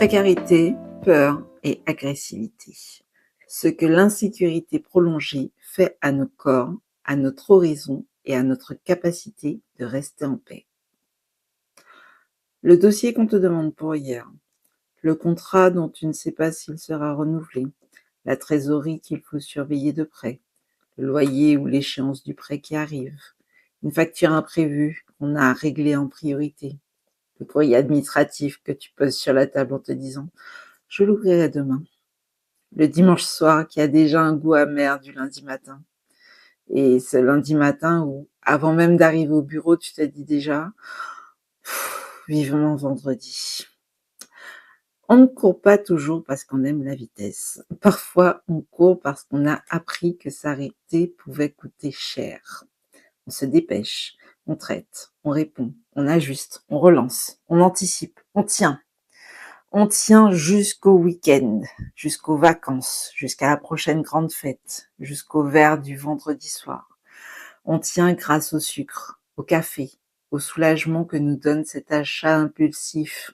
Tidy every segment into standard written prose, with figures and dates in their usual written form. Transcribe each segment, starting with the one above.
Précarité, peur et agressivité. Ce que l'insécurité prolongée fait à nos corps, à notre horizon et à notre capacité de rester en paix. Le dossier qu'on te demande pour hier, le contrat dont tu ne sais pas s'il sera renouvelé, la trésorerie qu'il faut surveiller de près, le loyer ou l'échéance du prêt qui arrive, une facture imprévue qu'on a à régler en priorité, le courrier administratif que tu poses sur la table en te disant « je l'ouvrirai demain », le dimanche soir qui a déjà un goût amer du lundi matin. Et ce lundi matin où, avant même d'arriver au bureau, tu te dis déjà « vivement vendredi ». On ne court pas toujours parce qu'on aime la vitesse. Parfois, on court parce qu'on a appris que s'arrêter pouvait coûter cher. On se dépêche, on traite, on répond, on ajuste, on relance, on anticipe, on tient. On tient jusqu'au week-end, jusqu'aux vacances, jusqu'à la prochaine grande fête, jusqu'au verre du vendredi soir. On tient grâce au sucre, au café, au soulagement que nous donne cet achat impulsif,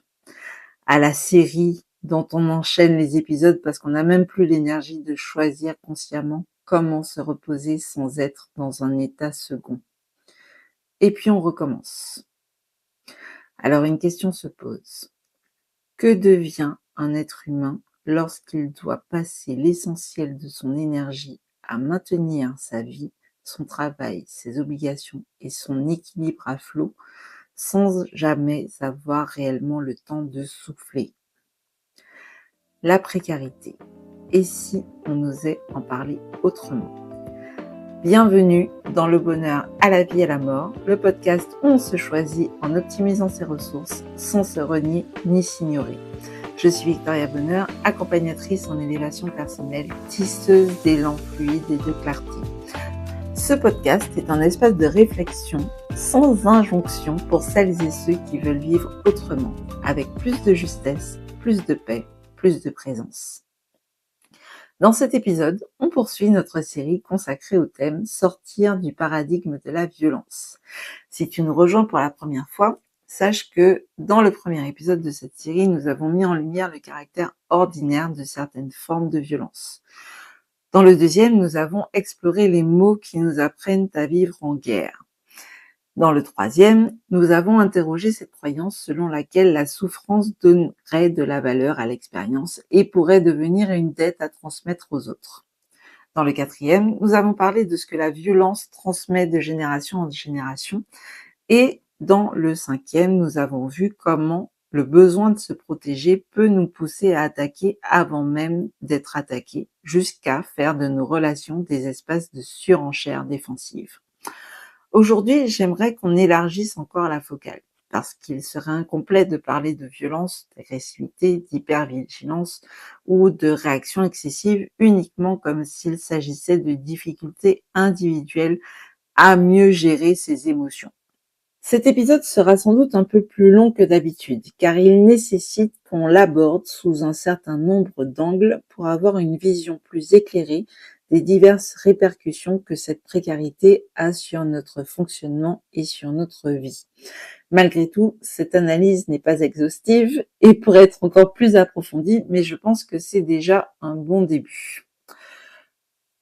à la série dont on enchaîne les épisodes parce qu'on n'a même plus l'énergie de choisir consciemment comment se reposer sans être dans un état second. Et puis on recommence. Alors une question se pose. Que devient un être humain lorsqu'il doit passer l'essentiel de son énergie à maintenir sa vie, son travail, ses obligations et son équilibre à flot sans jamais avoir réellement le temps de souffler? La précarité. Et si on osait en parler autrement? Bienvenue dans Le Bonheur à la vie et à la mort, le podcast où on se choisit en optimisant ses ressources sans se renier ni s'ignorer. Je suis Victoria Bonheur, accompagnatrice en élévation personnelle, tisseuse d'élan fluide et de clarté. Ce podcast est un espace de réflexion sans injonction pour celles et ceux qui veulent vivre autrement, avec plus de justesse, plus de paix, plus de présence. Dans cet épisode, on poursuit notre série consacrée au thème « Sortir du paradigme de la violence ». Si tu nous rejoins pour la première fois, sache que dans le premier épisode de cette série, nous avons mis en lumière le caractère ordinaire de certaines formes de violence. Dans le deuxième, nous avons exploré les mots qui nous apprennent à vivre en guerre. Dans le troisième, nous avons interrogé cette croyance selon laquelle la souffrance donnerait de la valeur à l'expérience et pourrait devenir une dette à transmettre aux autres. Dans le quatrième, nous avons parlé de ce que la violence transmet de génération en génération. Et dans le cinquième, nous avons vu comment le besoin de se protéger peut nous pousser à attaquer avant même d'être attaqués, jusqu'à faire de nos relations des espaces de surenchère défensive. Aujourd'hui, j'aimerais qu'on élargisse encore la focale, parce qu'il serait incomplet de parler de violence, d'agressivité, d'hypervigilance ou de réaction excessive uniquement comme s'il s'agissait de difficultés individuelles à mieux gérer ses émotions. Cet épisode sera sans doute un peu plus long que d'habitude, car il nécessite qu'on l'aborde sous un certain nombre d'angles pour avoir une vision plus éclairée des diverses répercussions que cette précarité a sur notre fonctionnement et sur notre vie. Malgré tout, cette analyse n'est pas exhaustive et pourrait être encore plus approfondie, mais je pense que c'est déjà un bon début.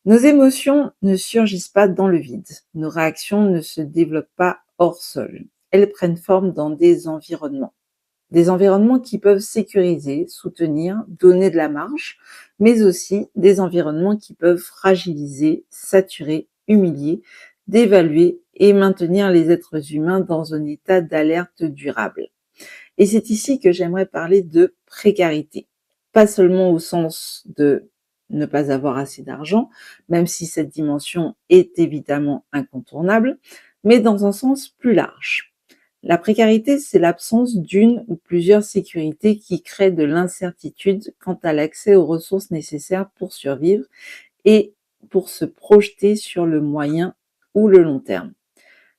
Nos émotions ne surgissent pas dans le vide, nos réactions ne se développent pas hors sol. Elles prennent forme dans des environnements qui peuvent sécuriser, soutenir, donner de la marge, mais aussi des environnements qui peuvent fragiliser, saturer, humilier, dévaluer et maintenir les êtres humains dans un état d'alerte durable. Et c'est ici que j'aimerais parler de précarité, pas seulement au sens de ne pas avoir assez d'argent, même si cette dimension est évidemment incontournable, mais dans un sens plus large. La précarité, c'est l'absence d'une ou plusieurs sécurités qui créent de l'incertitude quant à l'accès aux ressources nécessaires pour survivre et pour se projeter sur le moyen ou le long terme.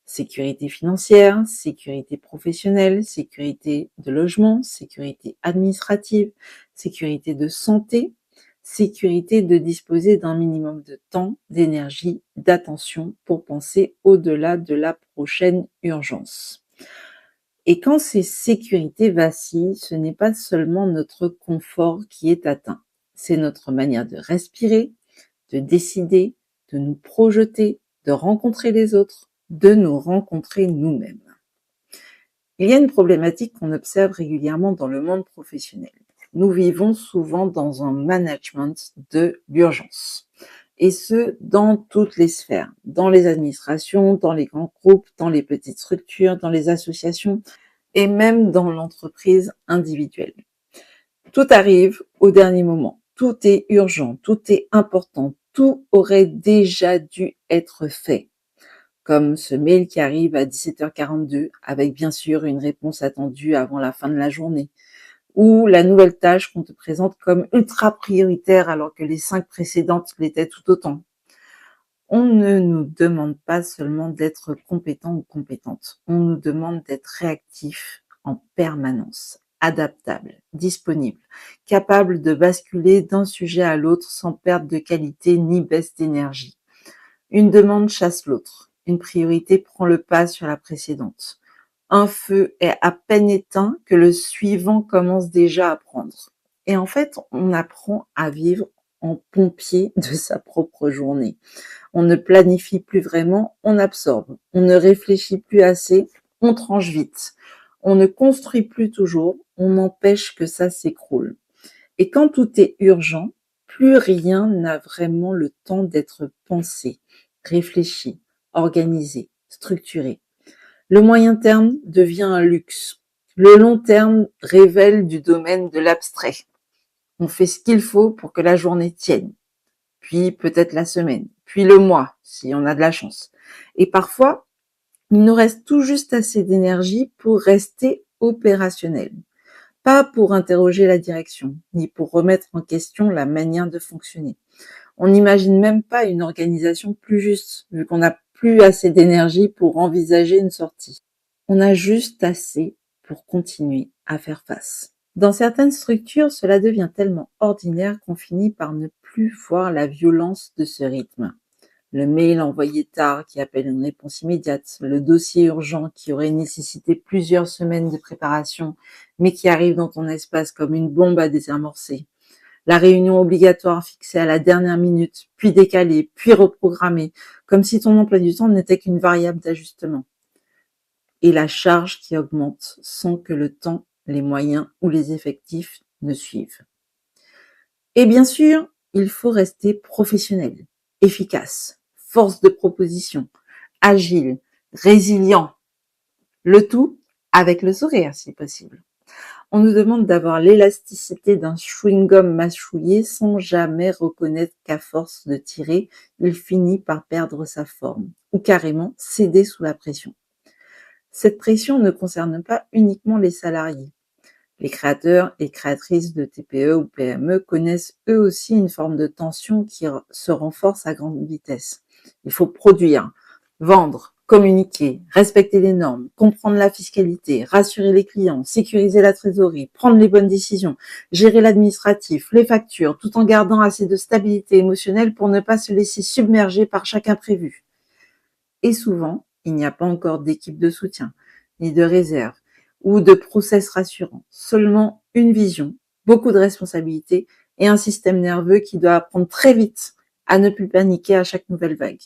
Sécurité financière, sécurité professionnelle, sécurité de logement, sécurité administrative, sécurité de santé, sécurité de disposer d'un minimum de temps, d'énergie, d'attention pour penser au-delà de la prochaine urgence. Et quand ces sécurités vacillent, ce n'est pas seulement notre confort qui est atteint, c'est notre manière de respirer, de décider, de nous projeter, de rencontrer les autres, de nous rencontrer nous-mêmes. Il y a une problématique qu'on observe régulièrement dans le monde professionnel. Nous vivons souvent dans un management de l'urgence. Et ce, dans toutes les sphères, dans les administrations, dans les grands groupes, dans les petites structures, dans les associations et même dans l'entreprise individuelle. Tout arrive au dernier moment. Tout est urgent, tout est important, tout aurait déjà dû être fait. Comme ce mail qui arrive à 17h42 avec bien sûr une réponse attendue avant la fin de la journée, ou la nouvelle tâche qu'on te présente comme ultra prioritaire alors que les 5 précédentes l'étaient tout autant. On ne nous demande pas seulement d'être compétent ou compétente, on nous demande d'être réactif en permanence, adaptable, disponible, capable de basculer d'un sujet à l'autre sans perte de qualité ni baisse d'énergie. Une demande chasse l'autre, une priorité prend le pas sur la précédente. Un feu est à peine éteint que le suivant commence déjà à prendre. Et en fait, on apprend à vivre en pompier de sa propre journée. On ne planifie plus vraiment, on absorbe. On ne réfléchit plus assez, on tranche vite. On ne construit plus toujours, on empêche que ça s'écroule. Et quand tout est urgent, plus rien n'a vraiment le temps d'être pensé, réfléchi, organisé, structuré. Le moyen terme devient un luxe. Le long terme révèle du domaine de l'abstrait. On fait ce qu'il faut pour que la journée tienne, puis peut-être la semaine, puis le mois, si on a de la chance. Et parfois, il nous reste tout juste assez d'énergie pour rester opérationnel. Pas pour interroger la direction, ni pour remettre en question la manière de fonctionner. On n'imagine même pas une organisation plus juste, vu qu'on n'a plus assez d'énergie pour envisager une sortie. On a juste assez pour continuer à faire face. Dans certaines structures, cela devient tellement ordinaire qu'on finit par ne plus voir la violence de ce rythme. Le mail envoyé tard qui appelle une réponse immédiate, le dossier urgent qui aurait nécessité plusieurs semaines de préparation, mais qui arrive dans ton espace comme une bombe à désamorcer. La réunion obligatoire fixée à la dernière minute, puis décalée, puis reprogrammée, comme si ton emploi du temps n'était qu'une variable d'ajustement. Et la charge qui augmente sans que le temps, les moyens ou les effectifs ne suivent. Et bien sûr, il faut rester professionnel, efficace, force de proposition, agile, résilient. Le tout avec le sourire si possible. On nous demande d'avoir l'élasticité d'un chewing-gum mâchouillé sans jamais reconnaître qu'à force de tirer, il finit par perdre sa forme ou carrément céder sous la pression. Cette pression ne concerne pas uniquement les salariés. Les créateurs et créatrices de TPE ou PME connaissent eux aussi une forme de tension qui se renforce à grande vitesse. Il faut produire, vendre, communiquer, respecter les normes, comprendre la fiscalité, rassurer les clients, sécuriser la trésorerie, prendre les bonnes décisions, gérer l'administratif, les factures, tout en gardant assez de stabilité émotionnelle pour ne pas se laisser submerger par chaque imprévu. Et souvent, il n'y a pas encore d'équipe de soutien, ni de réserve, ou de process rassurant, seulement une vision, beaucoup de responsabilités et un système nerveux qui doit apprendre très vite à ne plus paniquer à chaque nouvelle vague.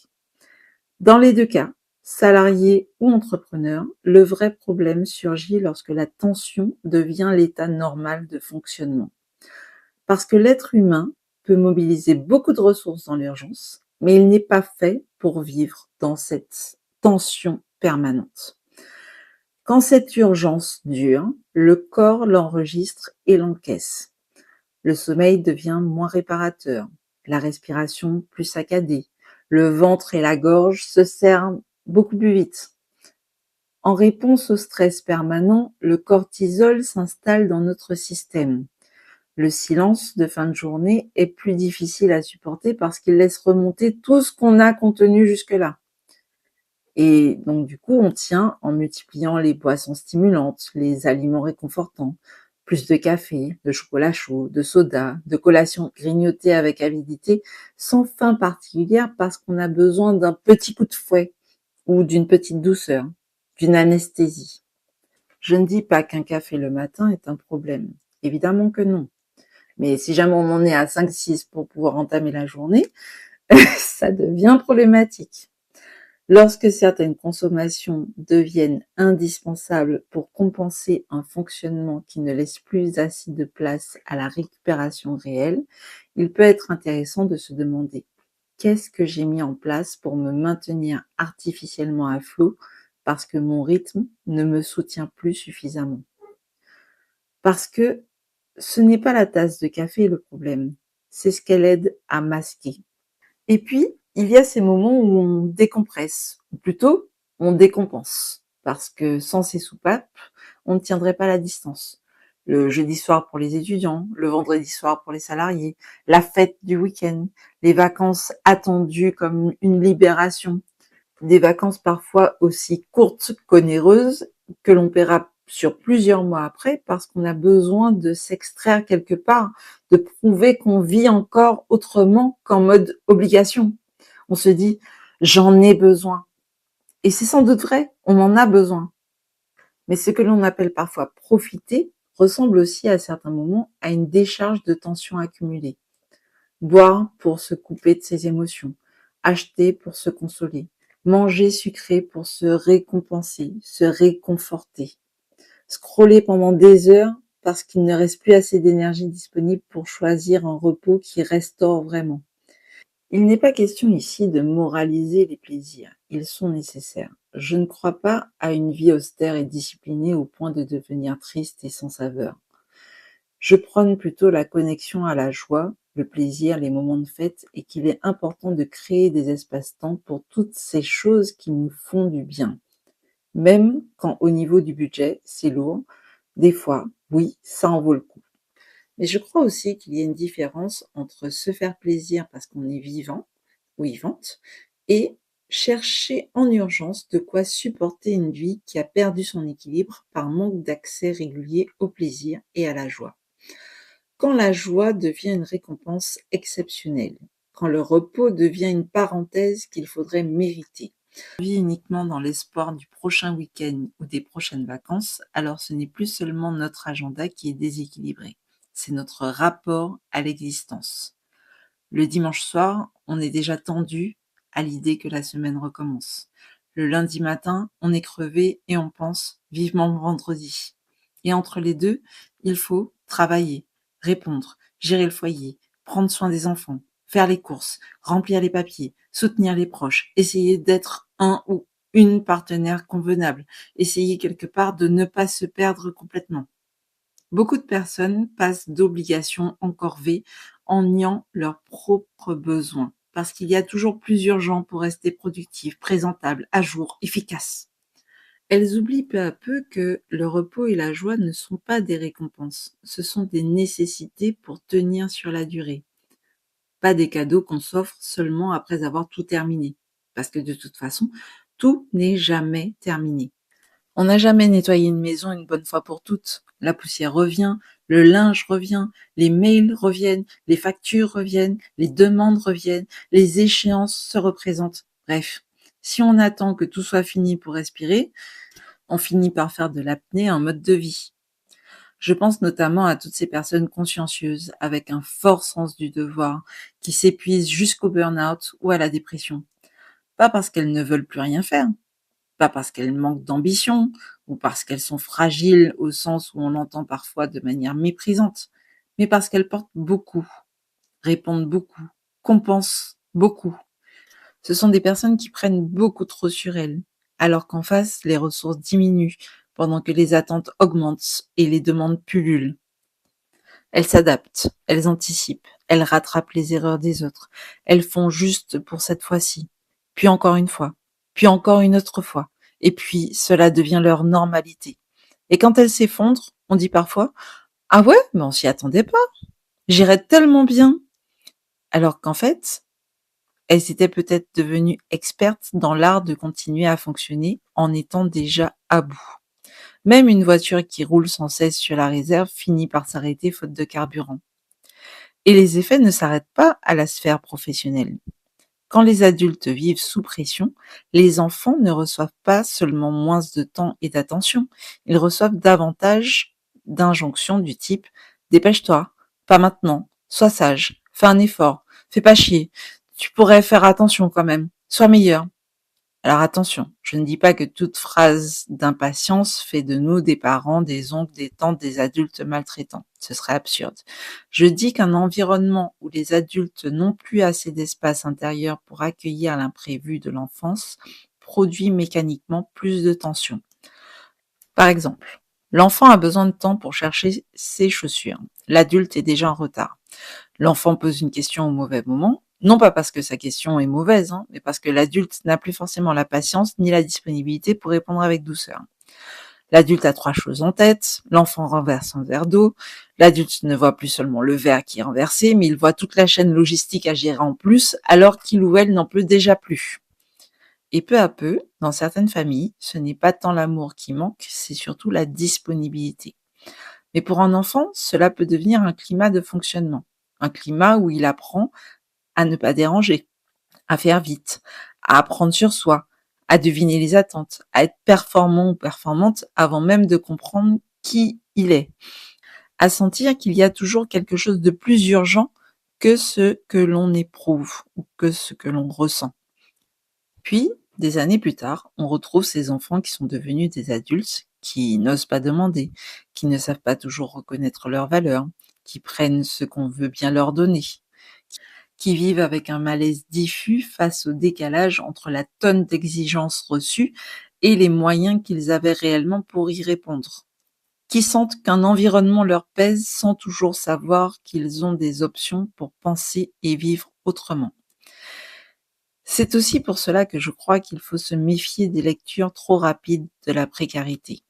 Dans les deux cas, salarié ou entrepreneur, le vrai problème surgit lorsque la tension devient l'état normal de fonctionnement. Parce que l'être humain peut mobiliser beaucoup de ressources dans l'urgence, mais il n'est pas fait pour vivre dans cette tension permanente. Quand cette urgence dure, le corps l'enregistre et l'encaisse. Le sommeil devient moins réparateur, la respiration plus saccadée, le ventre et la gorge se serrent beaucoup plus vite. En réponse au stress permanent, le cortisol s'installe dans notre système. Le silence de fin de journée est plus difficile à supporter parce qu'il laisse remonter tout ce qu'on a contenu jusque-là. Et donc du coup, on tient en multipliant les boissons stimulantes, les aliments réconfortants, plus de café, de chocolat chaud, de soda, de collations grignotées avec avidité, sans fin particulière parce qu'on a besoin d'un petit coup de fouet ou d'une petite douceur, d'une anesthésie. Je ne dis pas qu'un café le matin est un problème. Évidemment que non. Mais si jamais on en est à 5-6 pour pouvoir entamer la journée, ça devient problématique. Lorsque certaines consommations deviennent indispensables pour compenser un fonctionnement qui ne laisse plus assez de place à la récupération réelle, il peut être intéressant de se demander: qu'est-ce que j'ai mis en place pour me maintenir artificiellement à flot parce que mon rythme ne me soutient plus suffisamment? Parce que ce n'est pas la tasse de café le problème, c'est ce qu'elle aide à masquer. Et puis, il y a ces moments où on décompresse, ou plutôt, on décompense. Parce que sans ces soupapes, on ne tiendrait pas la distance. Le jeudi soir pour les étudiants, le vendredi soir pour les salariés, la fête du week-end, les vacances attendues comme une libération, des vacances parfois aussi courtes qu'onéreuses, que l'on paiera sur plusieurs mois après parce qu'on a besoin de s'extraire quelque part, de prouver qu'on vit encore autrement qu'en mode obligation. On se dit: j'en ai besoin. Et c'est sans doute vrai, on en a besoin. Mais ce que l'on appelle parfois profiter ressemble aussi à certains moments à une décharge de tension accumulée. Boire pour se couper de ses émotions, acheter pour se consoler, manger sucré pour se récompenser, se réconforter, scroller pendant des heures parce qu'il ne reste plus assez d'énergie disponible pour choisir un repos qui restaure vraiment. Il n'est pas question ici de moraliser les plaisirs, ils sont nécessaires. Je ne crois pas à une vie austère et disciplinée au point de devenir triste et sans saveur. Je prône plutôt la connexion à la joie, le plaisir, les moments de fête, et qu'il est important de créer des espaces-temps pour toutes ces choses qui nous font du bien. Même quand au niveau du budget, c'est lourd, des fois, oui, ça en vaut le coup. Mais je crois aussi qu'il y a une différence entre se faire plaisir parce qu'on est vivant ou vivante et chercher en urgence de quoi supporter une vie qui a perdu son équilibre par manque d'accès régulier au plaisir et à la joie. Quand la joie devient une récompense exceptionnelle, quand le repos devient une parenthèse qu'il faudrait mériter, on vit uniquement dans l'espoir du prochain week-end ou des prochaines vacances, alors ce n'est plus seulement notre agenda qui est déséquilibré, c'est notre rapport à l'existence. Le dimanche soir, on est déjà tendu à l'idée que la semaine recommence. Le lundi matin, on est crevé et on pense vivement le vendredi. Et entre les deux, il faut travailler, répondre, gérer le foyer, prendre soin des enfants, faire les courses, remplir les papiers, soutenir les proches, essayer d'être un ou une partenaire convenable, essayer quelque part de ne pas se perdre complètement. Beaucoup de personnes passent d'obligation en corvée en niant leurs propres besoins, parce qu'il y a toujours plus urgent pour rester productif, présentable, à jour, efficace. Elles oublient peu à peu que le repos et la joie ne sont pas des récompenses, ce sont des nécessités pour tenir sur la durée. Pas des cadeaux qu'on s'offre seulement après avoir tout terminé, parce que de toute façon, tout n'est jamais terminé. On n'a jamais nettoyé une maison une bonne fois pour toutes. La poussière revient, le linge revient, les mails reviennent, les factures reviennent, les demandes reviennent, les échéances se représentent. Bref, si on attend que tout soit fini pour respirer, on finit par faire de l'apnée un mode de vie. Je pense notamment à toutes ces personnes consciencieuses, avec un fort sens du devoir, qui s'épuisent jusqu'au burn-out ou à la dépression. Pas parce qu'elles ne veulent plus rien faire, pas parce qu'elles manquent d'ambition ou parce qu'elles sont fragiles au sens où on l'entend parfois de manière méprisante, mais parce qu'elles portent beaucoup, répondent beaucoup, compensent beaucoup. Ce sont des personnes qui prennent beaucoup trop sur elles, alors qu'en face, les ressources diminuent pendant que les attentes augmentent et les demandes pullulent. Elles s'adaptent, elles anticipent, elles rattrapent les erreurs des autres, elles font juste pour cette fois-ci, puis encore une fois, puis encore une autre fois, et puis cela devient leur normalité. Et quand elles s'effondrent, on dit parfois: «Ah ouais, mais on s'y attendait pas, j'irais tellement bien», alors qu'en fait, elles étaient peut-être devenues expertes dans l'art de continuer à fonctionner en étant déjà à bout. Même une voiture qui roule sans cesse sur la réserve finit par s'arrêter faute de carburant. Et les effets ne s'arrêtent pas à la sphère professionnelle. Quand les adultes vivent sous pression, les enfants ne reçoivent pas seulement moins de temps et d'attention, ils reçoivent davantage d'injonctions du type dépêche-toi, pas maintenant, sois sage, fais un effort, fais pas chier, tu pourrais faire attention quand même, sois meilleur. Alors attention, je ne dis pas que toute phrase d'impatience fait de nous des parents, des oncles, des tantes, des adultes maltraitants. Ce serait absurde. Je dis qu'un environnement où les adultes n'ont plus assez d'espace intérieur pour accueillir l'imprévu de l'enfance produit mécaniquement plus de tension. Par exemple, l'enfant a besoin de temps pour chercher ses chaussures. L'adulte est déjà en retard. L'enfant pose une question au mauvais moment, non pas parce que sa question est mauvaise, mais parce que l'adulte n'a plus forcément la patience ni la disponibilité pour répondre avec douceur. L'adulte a 3 choses en tête, l'enfant renverse un verre d'eau, l'adulte ne voit plus seulement le verre qui est renversé, mais il voit toute la chaîne logistique à gérer en plus, alors qu'il ou elle n'en peut déjà plus. Et peu à peu, dans certaines familles, ce n'est pas tant l'amour qui manque, c'est surtout la disponibilité. Mais pour un enfant, cela peut devenir un climat de fonctionnement, un climat où il apprend à ne pas déranger, à faire vite, à apprendre sur soi, à deviner les attentes, à être performant ou performante avant même de comprendre qui il est, à sentir qu'il y a toujours quelque chose de plus urgent que ce que l'on éprouve ou que ce que l'on ressent. Puis, des années plus tard, on retrouve ces enfants qui sont devenus des adultes, qui n'osent pas demander, qui ne savent pas toujours reconnaître leurs valeurs, qui prennent ce qu'on veut bien leur donner, qui vivent avec un malaise diffus face au décalage entre la tonne d'exigences reçues et les moyens qu'ils avaient réellement pour y répondre, qui sentent qu'un environnement leur pèse sans toujours savoir qu'ils ont des options pour penser et vivre autrement. C'est aussi pour cela que je crois qu'il faut se méfier des lectures trop rapides de la précarité.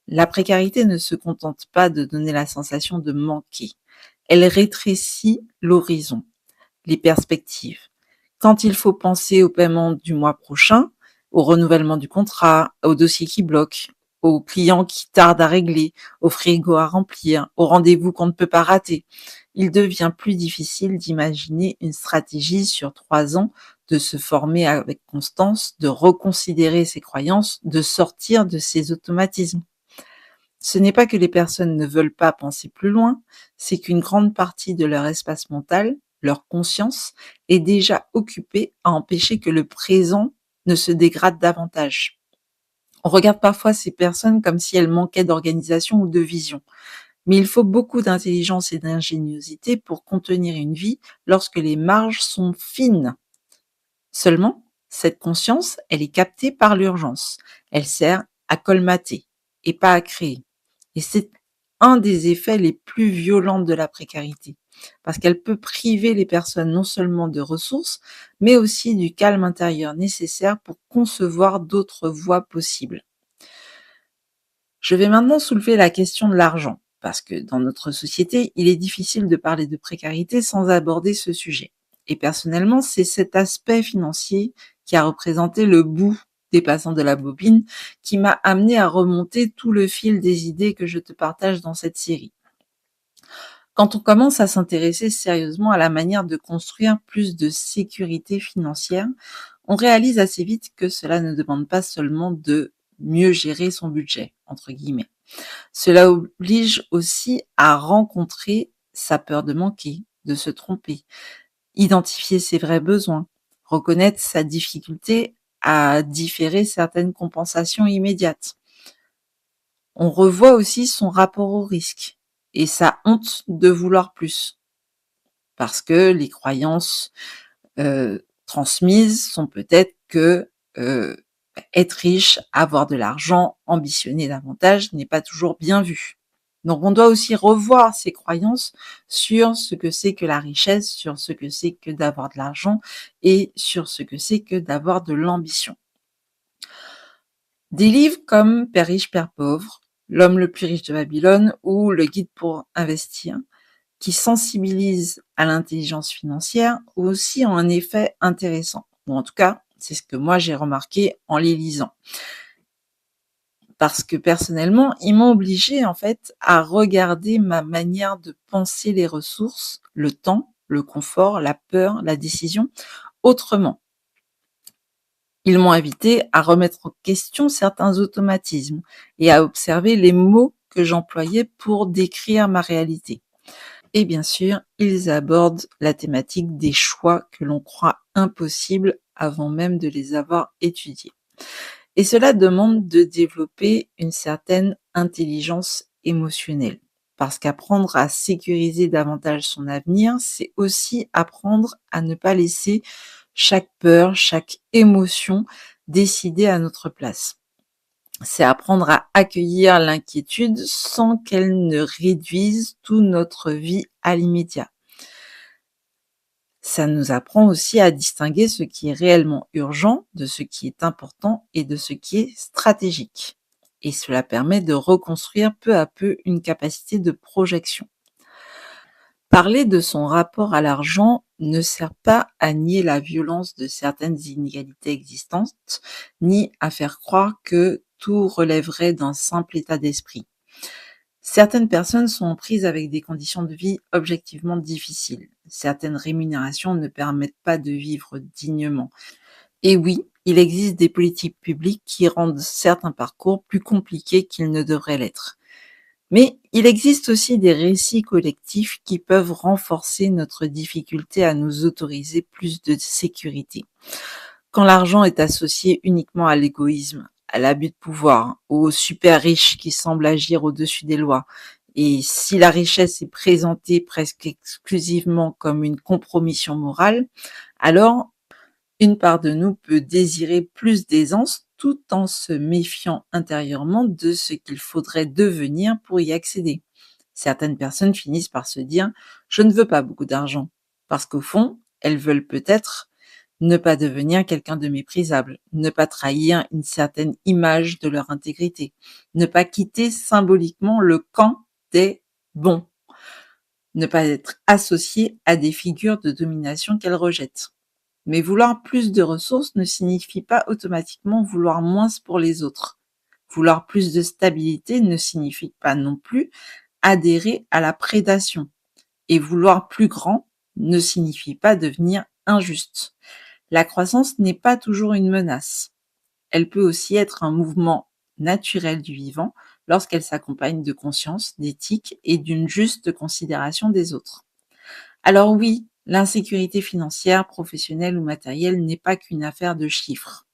La précarité ne se contente pas de donner la sensation de manquer. Elle rétrécit l'horizon, les perspectives. Quand il faut penser au paiement du mois prochain, au renouvellement du contrat, au dossier qui bloque, aux clients qui tardent à régler, au frigo à remplir, au rendez-vous qu'on ne peut pas rater, il devient plus difficile d'imaginer une stratégie sur 3 ans, de se former avec constance, de reconsidérer ses croyances, de sortir de ses automatismes. Ce n'est pas que les personnes ne veulent pas penser plus loin, c'est qu'une grande partie de leur espace mental, leur conscience, est déjà occupée à empêcher que le présent ne se dégrade davantage. On regarde parfois ces personnes comme si elles manquaient d'organisation ou de vision. Mais il faut beaucoup d'intelligence et d'ingéniosité pour contenir une vie lorsque les marges sont fines. Seulement, cette conscience, elle est captée par l'urgence. Elle sert à colmater et pas à créer. Et c'est un des effets les plus violents de la précarité, parce qu'elle peut priver les personnes non seulement de ressources, mais aussi du calme intérieur nécessaire pour concevoir d'autres voies possibles. Je vais maintenant soulever la question de l'argent, parce que dans notre société, il est difficile de parler de précarité sans aborder ce sujet. Et personnellement, c'est cet aspect financier qui a représenté le bout des passants de la bobine qui m'a amené à remonter tout le fil des idées que je te partage dans cette série. Quand on commence à s'intéresser sérieusement à la manière de construire plus de sécurité financière, on réalise assez vite que cela ne demande pas seulement de mieux gérer son budget, entre guillemets. Cela oblige aussi à rencontrer sa peur de manquer, de se tromper, identifier ses vrais besoins, reconnaître sa difficulté à différer certaines compensations immédiates. On revoit aussi son rapport au risque et sa honte de vouloir plus, parce que les croyances transmises sont peut-être que être riche, avoir de l'argent, ambitionner davantage n'est pas toujours bien vu. Donc on doit aussi revoir ses croyances sur ce que c'est que la richesse, sur ce que c'est que d'avoir de l'argent et sur ce que c'est que d'avoir de l'ambition. Des livres comme Père riche, Père pauvre, L'homme le plus riche de Babylone ou Le guide pour investir, qui sensibilisent à l'intelligence financière, aussi ont un effet intéressant. Ou en tout cas, c'est ce que moi j'ai remarqué en les lisant. Parce que personnellement, ils m'ont obligée en fait à regarder ma manière de penser les ressources, le temps, le confort, la peur, la décision, autrement. Ils m'ont invité à remettre en question certains automatismes et à observer les mots que j'employais pour décrire ma réalité. Et bien sûr, ils abordent la thématique des choix que l'on croit impossibles avant même de les avoir étudiés. Et cela demande de développer une certaine intelligence émotionnelle. Parce qu'apprendre à sécuriser davantage son avenir, c'est aussi apprendre à ne pas laisser chaque peur, chaque émotion décider à notre place. C'est apprendre à accueillir l'inquiétude sans qu'elle ne réduise toute notre vie à l'immédiat. Ça nous apprend aussi à distinguer ce qui est réellement urgent de ce qui est important et de ce qui est stratégique. Et cela permet de reconstruire peu à peu une capacité de projection. Parler de son rapport à l'argent ne sert pas à nier la violence de certaines inégalités existantes, ni à faire croire que tout relèverait d'un simple état d'esprit. Certaines personnes sont prises avec des conditions de vie objectivement difficiles. Certaines rémunérations ne permettent pas de vivre dignement. Et oui, il existe des politiques publiques qui rendent certains parcours plus compliqués qu'ils ne devraient l'être. Mais il existe aussi des récits collectifs qui peuvent renforcer notre difficulté à nous autoriser plus de sécurité. Quand l'argent est associé uniquement à l'égoïsme, à l'abus de pouvoir, aux super riches qui semblent agir au-dessus des lois, et si la richesse est présentée presque exclusivement comme une compromission morale, alors une part de nous peut désirer plus d'aisance tout en se méfiant intérieurement de ce qu'il faudrait devenir pour y accéder. Certaines personnes finissent par se dire « je ne veux pas beaucoup d'argent » parce qu'au fond, elles veulent peut-être ne pas devenir quelqu'un de méprisable, ne pas trahir une certaine image de leur intégrité, ne pas quitter symboliquement le camp des bons, ne pas être associé à des figures de domination qu'elles rejettent. Mais vouloir plus de ressources ne signifie pas automatiquement vouloir moins pour les autres. Vouloir plus de stabilité ne signifie pas non plus adhérer à la prédation. Et vouloir plus grand ne signifie pas devenir injuste. La croissance n'est pas toujours une menace. Elle peut aussi être un mouvement naturel du vivant lorsqu'elle s'accompagne de conscience, d'éthique et d'une juste considération des autres. Alors oui, l'insécurité financière, professionnelle ou matérielle n'est pas qu'une affaire de chiffres.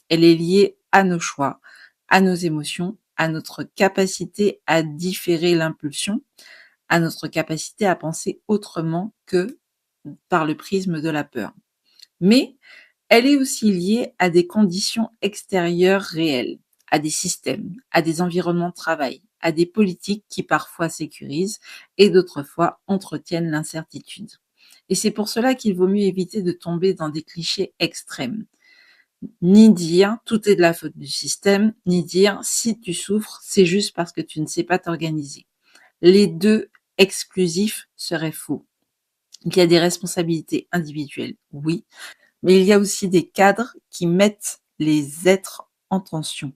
Elle est liée à nos choix, à nos émotions, à notre capacité à différer l'impulsion, à notre capacité à penser autrement que par le prisme de la peur. Mais elle est aussi liée à des conditions extérieures réelles, à des systèmes, à des environnements de travail, à des politiques qui parfois sécurisent et d'autres fois entretiennent l'incertitude. Et c'est pour cela qu'il vaut mieux éviter de tomber dans des clichés extrêmes. Ni dire tout est de la faute du système, ni dire si tu souffres, c'est juste parce que tu ne sais pas t'organiser. Les deux exclusifs seraient faux. Il y a des responsabilités individuelles, oui, mais il y a aussi des cadres qui mettent les êtres en tension.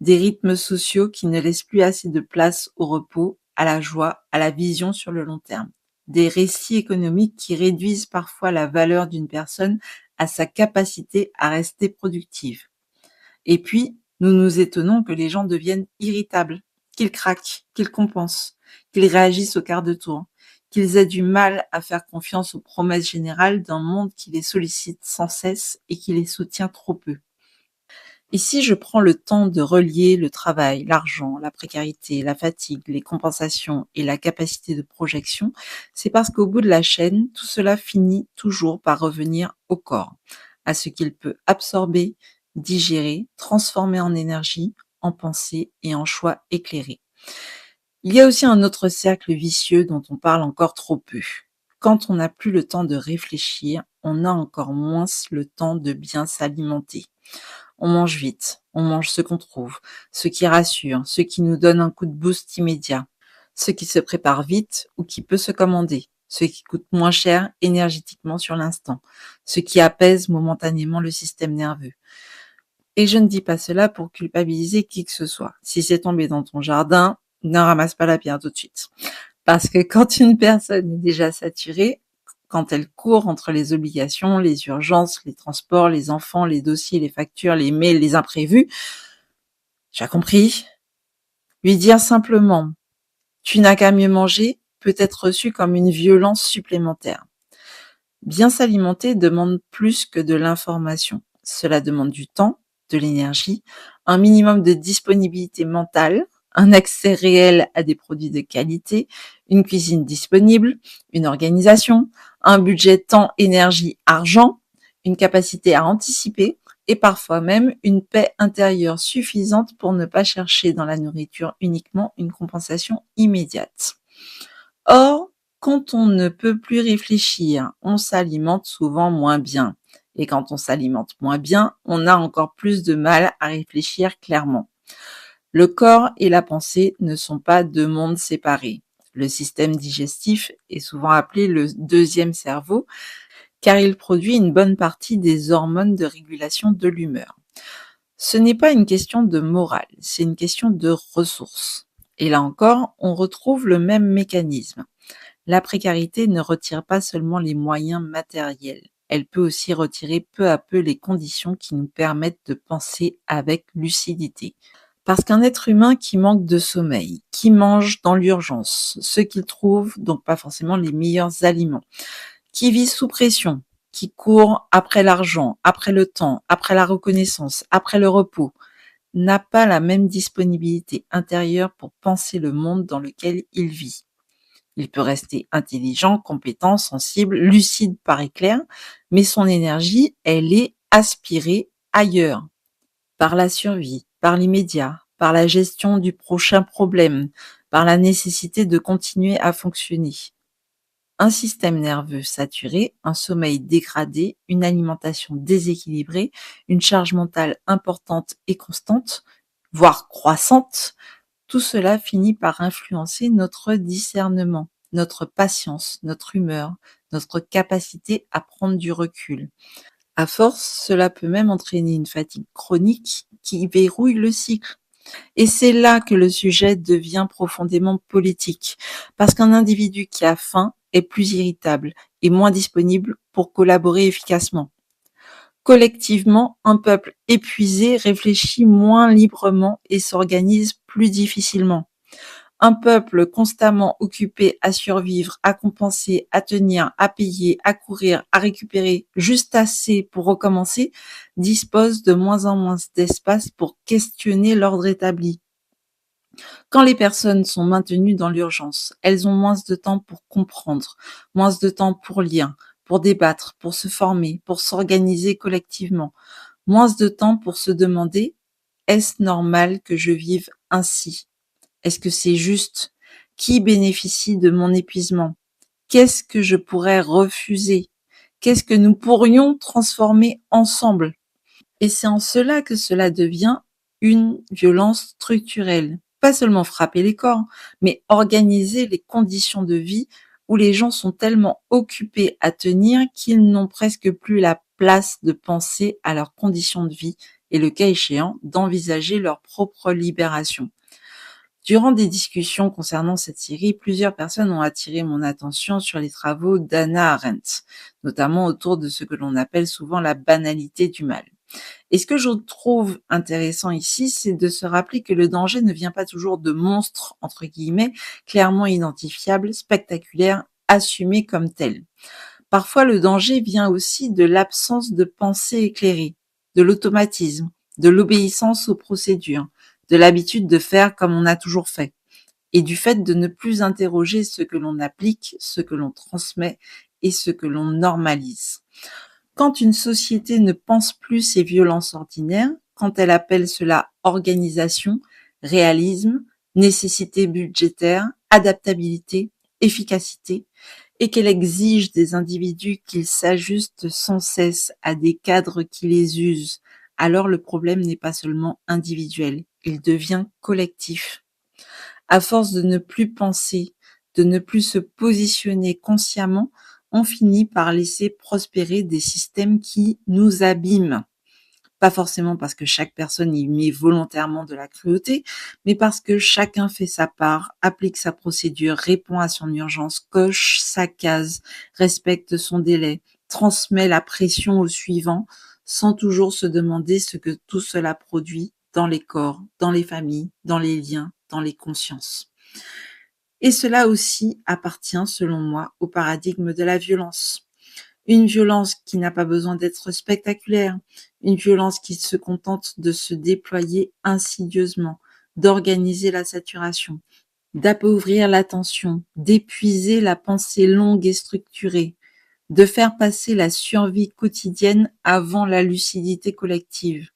Des rythmes sociaux qui ne laissent plus assez de place au repos, à la joie, à la vision sur le long terme. Des récits économiques qui réduisent parfois la valeur d'une personne à sa capacité à rester productive. Et puis, nous nous étonnons que les gens deviennent irritables, qu'ils craquent, qu'ils compensent, qu'ils réagissent au quart de tour, qu'ils aient du mal à faire confiance aux promesses générales d'un monde qui les sollicite sans cesse et qui les soutient trop peu. Ici, je prends le temps de relier le travail, l'argent, la précarité, la fatigue, les compensations et la capacité de projection. C'est parce qu'au bout de la chaîne, tout cela finit toujours par revenir au corps, à ce qu'il peut absorber, digérer, transformer en énergie, en pensée et en choix éclairés. Il y a aussi un autre cercle vicieux dont on parle encore trop peu. Quand on n'a plus le temps de réfléchir, on a encore moins le temps de bien s'alimenter. On mange vite, on mange ce qu'on trouve, ce qui rassure, ce qui nous donne un coup de boost immédiat, ce qui se prépare vite ou qui peut se commander, ce qui coûte moins cher énergétiquement sur l'instant, ce qui apaise momentanément le système nerveux. Et je ne dis pas cela pour culpabiliser qui que ce soit. Si c'est tombé dans ton jardin, ne ramasse pas la pierre tout de suite. Parce que quand une personne est déjà saturée, quand elle court entre les obligations, les urgences, les transports, les enfants, les dossiers, les factures, les mails, les imprévus. Tu as compris? Lui dire simplement « tu n'as qu'à mieux manger » peut être reçu comme une violence supplémentaire. Bien s'alimenter demande plus que de l'information. Cela demande du temps, de l'énergie, un minimum de disponibilité mentale, un accès réel à des produits de qualité, une cuisine disponible, une organisation, un budget temps, énergie, argent, une capacité à anticiper et parfois même une paix intérieure suffisante pour ne pas chercher dans la nourriture uniquement une compensation immédiate. Or, quand on ne peut plus réfléchir, on s'alimente souvent moins bien. Et quand on s'alimente moins bien, on a encore plus de mal à réfléchir clairement. Le corps et la pensée ne sont pas deux mondes séparés. Le système digestif est souvent appelé le deuxième cerveau, car il produit une bonne partie des hormones de régulation de l'humeur. Ce n'est pas une question de morale, c'est une question de ressources. Et là encore, on retrouve le même mécanisme. La précarité ne retire pas seulement les moyens matériels, elle peut aussi retirer peu à peu les conditions qui nous permettent de penser avec lucidité. Parce qu'un être humain qui manque de sommeil, qui mange dans l'urgence, ce qu'il trouve, donc pas forcément les meilleurs aliments, qui vit sous pression, qui court après l'argent, après le temps, après la reconnaissance, après le repos, n'a pas la même disponibilité intérieure pour penser le monde dans lequel il vit. Il peut rester intelligent, compétent, sensible, lucide par éclair, mais son énergie, elle est aspirée ailleurs, par la survie, par l'immédiat, par la gestion du prochain problème, par la nécessité de continuer à fonctionner. Un système nerveux saturé, un sommeil dégradé, une alimentation déséquilibrée, une charge mentale importante et constante, voire croissante, tout cela finit par influencer notre discernement, notre patience, notre humeur, notre capacité à prendre du recul. À force, cela peut même entraîner une fatigue chronique qui verrouille le cycle. Et c'est là que le sujet devient profondément politique, parce qu'un individu qui a faim est plus irritable et moins disponible pour collaborer efficacement. Collectivement, un peuple épuisé réfléchit moins librement et s'organise plus difficilement. Un peuple constamment occupé à survivre, à compenser, à tenir, à payer, à courir, à récupérer juste assez pour recommencer, dispose de moins en moins d'espace pour questionner l'ordre établi. Quand les personnes sont maintenues dans l'urgence, elles ont moins de temps pour comprendre, moins de temps pour lire, pour débattre, pour se former, pour s'organiser collectivement, moins de temps pour se demander: est-ce normal que je vive ainsi? Est-ce que c'est juste? Qui bénéficie de mon épuisement? Qu'est-ce que je pourrais refuser? Qu'est-ce que nous pourrions transformer ensemble? Et c'est en cela que cela devient une violence structurelle. Pas seulement frapper les corps, mais organiser les conditions de vie où les gens sont tellement occupés à tenir qu'ils n'ont presque plus la place de penser à leurs conditions de vie et, le cas échéant, d'envisager leur propre libération. Durant des discussions concernant cette série, plusieurs personnes ont attiré mon attention sur les travaux d'Hannah Arendt, notamment autour de ce que l'on appelle souvent la banalité du mal. Et ce que je trouve intéressant ici, c'est de se rappeler que le danger ne vient pas toujours de monstres, entre guillemets, clairement identifiables, spectaculaires, assumés comme tels. Parfois, le danger vient aussi de l'absence de pensée éclairée, de l'automatisme, de l'obéissance aux procédures, de l'habitude de faire comme on a toujours fait, et du fait de ne plus interroger ce que l'on applique, ce que l'on transmet et ce que l'on normalise. Quand une société ne pense plus ses violences ordinaires, quand elle appelle cela organisation, réalisme, nécessité budgétaire, adaptabilité, efficacité, et qu'elle exige des individus qu'ils s'ajustent sans cesse à des cadres qui les usent, alors le problème n'est pas seulement individuel, il devient collectif. À force de ne plus penser, de ne plus se positionner consciemment, on finit par laisser prospérer des systèmes qui nous abîment. Pas forcément parce que chaque personne y met volontairement de la cruauté, mais parce que chacun fait sa part, applique sa procédure, répond à son urgence, coche sa case, respecte son délai, transmet la pression au suivant, sans toujours se demander ce que tout cela produit dans les corps, dans les familles, dans les liens, dans les consciences. Et cela aussi appartient, selon moi, au paradigme de la violence. Une violence qui n'a pas besoin d'être spectaculaire, une violence qui se contente de se déployer insidieusement, d'organiser la saturation, d'appauvrir l'attention, d'épuiser la pensée longue et structurée, de faire passer la survie quotidienne avant la lucidité collective.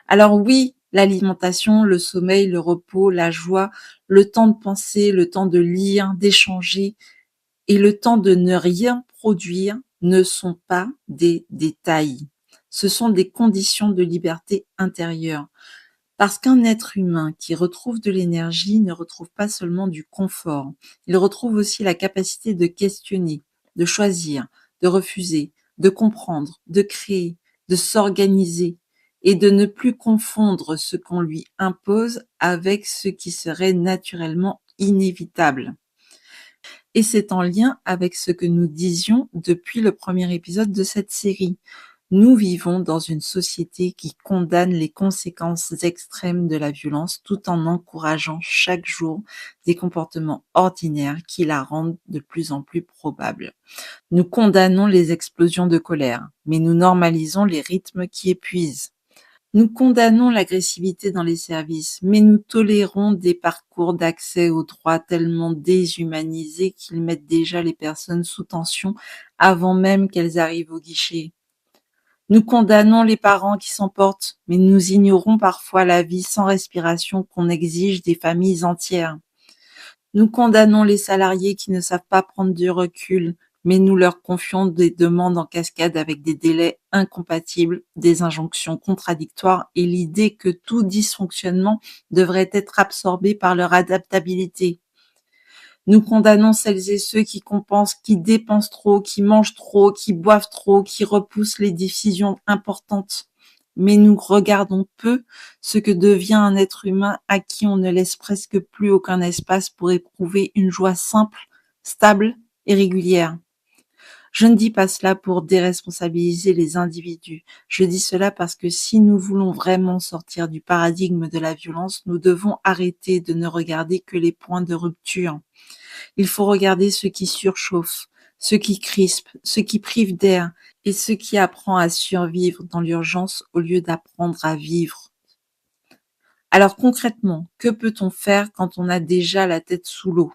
Alors oui, l'alimentation, le sommeil, le repos, la joie, le temps de penser, le temps de lire, d'échanger et le temps de ne rien produire ne sont pas des détails. Ce sont des conditions de liberté intérieure. Parce qu'un être humain qui retrouve de l'énergie ne retrouve pas seulement du confort, il retrouve aussi la capacité de questionner, de choisir, de refuser, de comprendre, de créer, de s'organiser et de ne plus confondre ce qu'on lui impose avec ce qui serait naturellement inévitable. Et c'est en lien avec ce que nous disions depuis le premier épisode de cette série. Nous vivons dans une société qui condamne les conséquences extrêmes de la violence tout en encourageant chaque jour des comportements ordinaires qui la rendent de plus en plus probable. Nous condamnons les explosions de colère, mais nous normalisons les rythmes qui épuisent. Nous condamnons l'agressivité dans les services, mais nous tolérons des parcours d'accès aux droits tellement déshumanisés qu'ils mettent déjà les personnes sous tension avant même qu'elles arrivent au guichet. Nous condamnons les parents qui s'emportent, mais nous ignorons parfois la vie sans respiration qu'on exige des familles entières. Nous condamnons les salariés qui ne savent pas prendre du recul, mais nous leur confions des demandes en cascade avec des délais incompatibles, des injonctions contradictoires et l'idée que tout dysfonctionnement devrait être absorbé par leur adaptabilité. Nous condamnons celles et ceux qui compensent, qui dépensent trop, qui mangent trop, qui boivent trop, qui repoussent les décisions importantes. Mais nous regardons peu ce que devient un être humain à qui on ne laisse presque plus aucun espace pour éprouver une joie simple, stable et régulière. Je ne dis pas cela pour déresponsabiliser les individus. Je dis cela parce que si nous voulons vraiment sortir du paradigme de la violence, nous devons arrêter de ne regarder que les points de rupture. Il faut regarder ce qui surchauffe, ce qui crispe, ce qui prive d'air et ce qui apprend à survivre dans l'urgence au lieu d'apprendre à vivre. Alors concrètement, que peut-on faire quand on a déjà la tête sous l'eau ?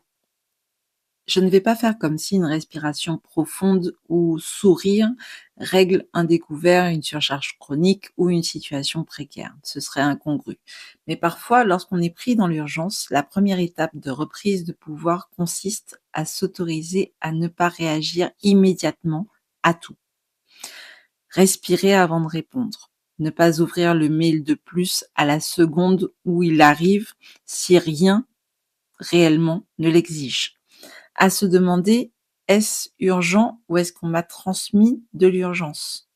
Je ne vais pas faire comme si une respiration profonde ou sourire règle un découvert, une surcharge chronique ou une situation précaire. Ce serait incongru. Mais parfois, lorsqu'on est pris dans l'urgence, la première étape de reprise de pouvoir consiste à s'autoriser à ne pas réagir immédiatement à tout. Respirer avant de répondre. Ne pas ouvrir le mail de plus à la seconde où il arrive si rien réellement ne l'exige. À se demander, est-ce urgent ou est-ce qu'on m'a transmis de l'urgence ?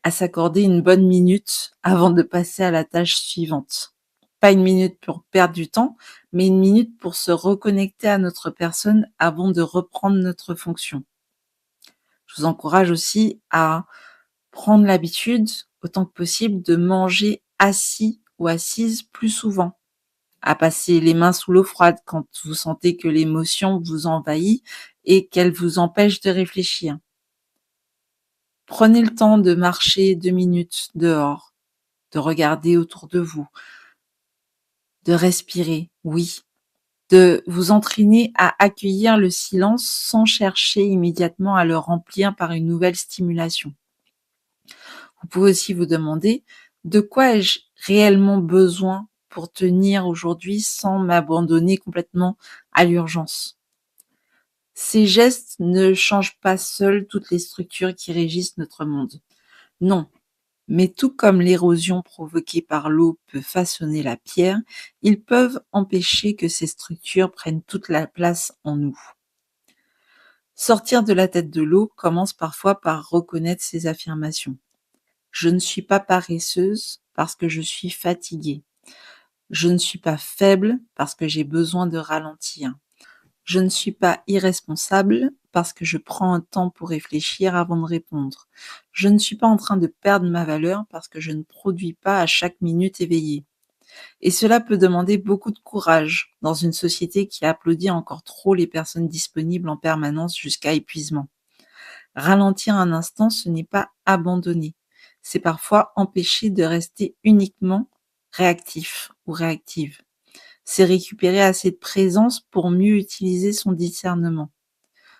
À s'accorder une bonne minute avant de passer à la tâche suivante. Pas une minute pour perdre du temps, mais une minute pour se reconnecter à notre personne avant de reprendre notre fonction. Je vous encourage aussi à prendre l'habitude, autant que possible, de manger assis ou assise plus souvent, à passer les mains sous l'eau froide quand vous sentez que l'émotion vous envahit et qu'elle vous empêche de réfléchir. Prenez le temps de marcher 2 minutes dehors, de regarder autour de vous, de respirer, oui, de vous entraîner à accueillir le silence sans chercher immédiatement à le remplir par une nouvelle stimulation. Vous pouvez aussi vous demander de quoi ai-je réellement besoin pour tenir aujourd'hui sans m'abandonner complètement à l'urgence. Ces gestes ne changent pas seuls toutes les structures qui régissent notre monde. Non, mais tout comme l'érosion provoquée par l'eau peut façonner la pierre, ils peuvent empêcher que ces structures prennent toute la place en nous. Sortir de la tête de l'eau commence parfois par reconnaître ces affirmations. Je ne suis pas paresseuse parce que je suis fatiguée. Je ne suis pas faible parce que j'ai besoin de ralentir. Je ne suis pas irresponsable parce que je prends un temps pour réfléchir avant de répondre. Je ne suis pas en train de perdre ma valeur parce que je ne produis pas à chaque minute éveillée. Et cela peut demander beaucoup de courage dans une société qui applaudit encore trop les personnes disponibles en permanence jusqu'à épuisement. Ralentir un instant, ce n'est pas abandonner. C'est parfois empêcher de rester uniquement réactif ou réactive. C'est récupérer assez de présence pour mieux utiliser son discernement.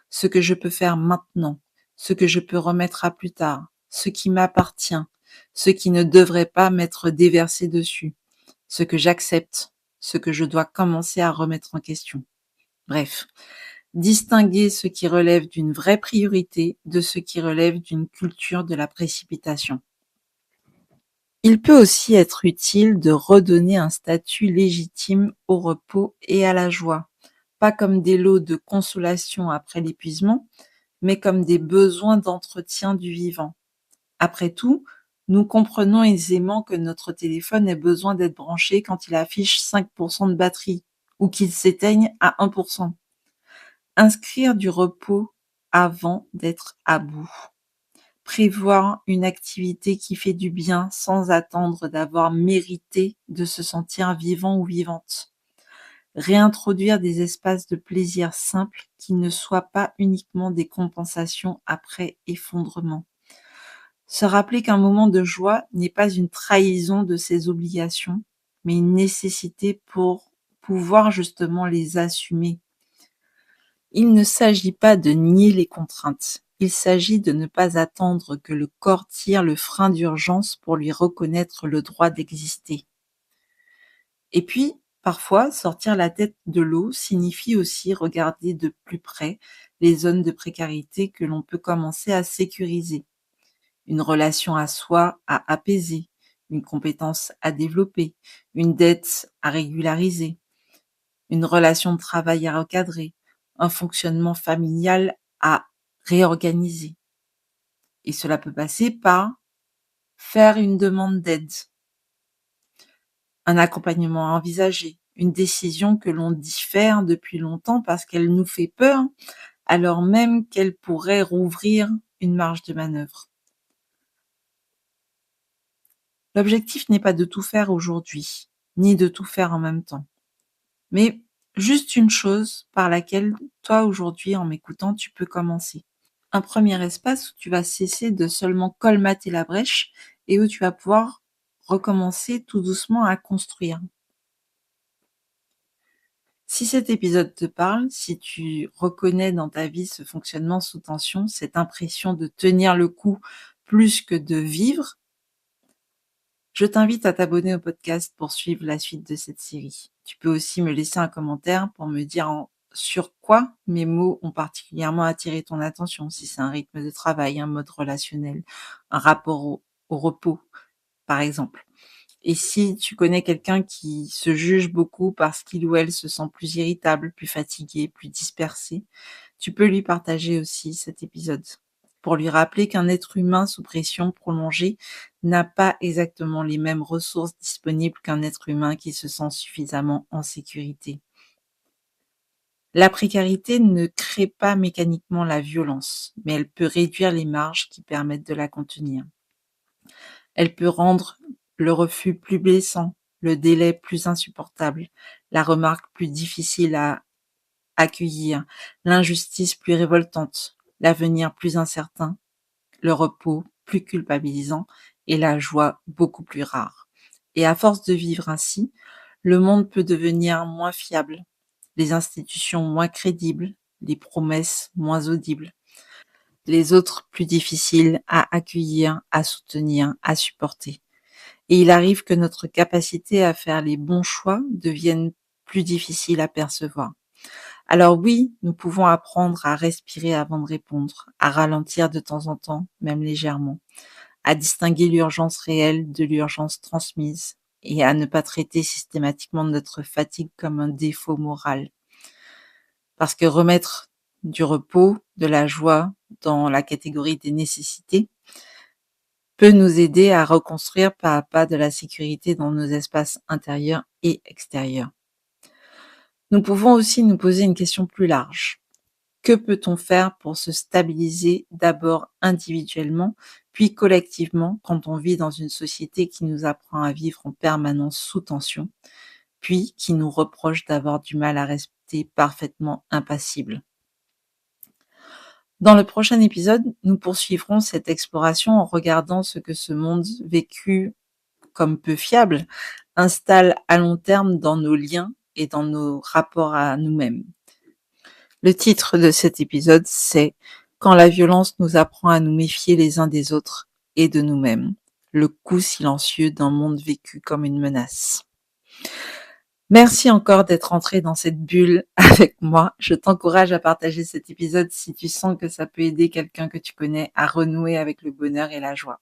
Ce que je peux faire maintenant, ce que je peux remettre à plus tard, ce qui m'appartient, ce qui ne devrait pas m'être déversé dessus, ce que j'accepte, ce que je dois commencer à remettre en question. Bref, distinguer ce qui relève d'une vraie priorité de ce qui relève d'une culture de la précipitation. Il peut aussi être utile de redonner un statut légitime au repos et à la joie, pas comme des lots de consolation après l'épuisement, mais comme des besoins d'entretien du vivant. Après tout, nous comprenons aisément que notre téléphone ait besoin d'être branché quand il affiche 5% de batterie ou qu'il s'éteigne à 1%. Inscrire du repos avant d'être à bout. Prévoir une activité qui fait du bien sans attendre d'avoir mérité de se sentir vivant ou vivante. Réintroduire des espaces de plaisir simples qui ne soient pas uniquement des compensations après effondrement. Se rappeler qu'un moment de joie n'est pas une trahison de ses obligations, mais une nécessité pour pouvoir justement les assumer. Il ne s'agit pas de nier les contraintes. Il s'agit de ne pas attendre que le corps tire le frein d'urgence pour lui reconnaître le droit d'exister. Et puis, parfois, sortir la tête de l'eau signifie aussi regarder de plus près les zones de précarité que l'on peut commencer à sécuriser. Une relation à soi à apaiser, une compétence à développer, une dette à régulariser, une relation de travail à recadrer, un fonctionnement familial à réorganiser. Et cela peut passer par faire une demande d'aide, un accompagnement à envisager, une décision que l'on diffère depuis longtemps parce qu'elle nous fait peur, alors même qu'elle pourrait rouvrir une marge de manœuvre. L'objectif n'est pas de tout faire aujourd'hui, ni de tout faire en même temps, mais juste une chose par laquelle toi aujourd'hui en m'écoutant tu peux commencer. Un premier espace où tu vas cesser de seulement colmater la brèche et où tu vas pouvoir recommencer tout doucement à construire. Si cet épisode te parle, si tu reconnais dans ta vie ce fonctionnement sous tension, cette impression de tenir le coup plus que de vivre, je t'invite à t'abonner au podcast pour suivre la suite de cette série. Tu peux aussi me laisser un commentaire pour me dire sur quoi mes mots ont particulièrement attiré ton attention, si c'est un rythme de travail, un mode relationnel, un rapport au repos, par exemple. Et si tu connais quelqu'un qui se juge beaucoup parce qu'il ou elle se sent plus irritable, plus fatigué, plus dispersé, tu peux lui partager aussi cet épisode pour lui rappeler qu'un être humain sous pression prolongée n'a pas exactement les mêmes ressources disponibles qu'un être humain qui se sent suffisamment en sécurité. La précarité ne crée pas mécaniquement la violence, mais elle peut réduire les marges qui permettent de la contenir. Elle peut rendre le refus plus blessant, le délai plus insupportable, la remarque plus difficile à accueillir, l'injustice plus révoltante, l'avenir plus incertain, le repos plus culpabilisant et la joie beaucoup plus rare. Et à force de vivre ainsi, le monde peut devenir moins fiable, les institutions moins crédibles, les promesses moins audibles, les autres plus difficiles à accueillir, à soutenir, à supporter. Et il arrive que notre capacité à faire les bons choix devienne plus difficile à percevoir. Alors oui, nous pouvons apprendre à respirer avant de répondre, à ralentir de temps en temps, même légèrement, à distinguer l'urgence réelle de l'urgence transmise et à ne pas traiter systématiquement notre fatigue comme un défaut moral. Parce que remettre du repos, de la joie dans la catégorie des nécessités, peut nous aider à reconstruire pas à pas de la sécurité dans nos espaces intérieurs et extérieurs. Nous pouvons aussi nous poser une question plus large. Que peut-on faire pour se stabiliser d'abord individuellement, puis collectivement quand on vit dans une société qui nous apprend à vivre en permanence sous tension, puis qui nous reproche d'avoir du mal à rester parfaitement impassible? Dans le prochain épisode, nous poursuivrons cette exploration en regardant ce que ce monde vécu comme peu fiable installe à long terme dans nos liens et dans nos rapports à nous-mêmes. Le titre de cet épisode, c'est « Quand la violence nous apprend à nous méfier les uns des autres et de nous-mêmes, le coup silencieux d'un monde vécu comme une menace ». Merci encore d'être entré dans cette bulle avec moi. Je t'encourage à partager cet épisode si tu sens que ça peut aider quelqu'un que tu connais à renouer avec le bonheur et la joie.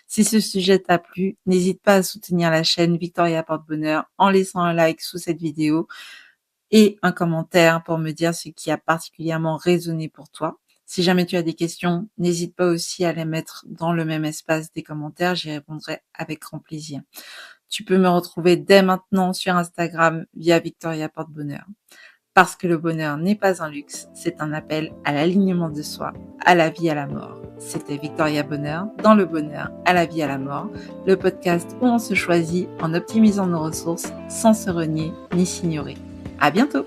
Si ce sujet t'a plu, n'hésite pas à soutenir la chaîne Victoria Porte-Bonheur en laissant un like sous cette vidéo et un commentaire pour me dire ce qui a particulièrement résonné pour toi. Si jamais tu as des questions, n'hésite pas aussi à les mettre dans le même espace des commentaires, j'y répondrai avec grand plaisir. Tu peux me retrouver dès maintenant sur Instagram via Victoria Porte-Bonheur. Parce que le bonheur n'est pas un luxe, c'est un appel à l'alignement de soi, à la vie, à la mort. C'était Victoria Bonheur, dans le bonheur, à la vie, à la mort, le podcast où on se choisit en optimisant nos ressources sans se renier ni s'ignorer. À bientôt!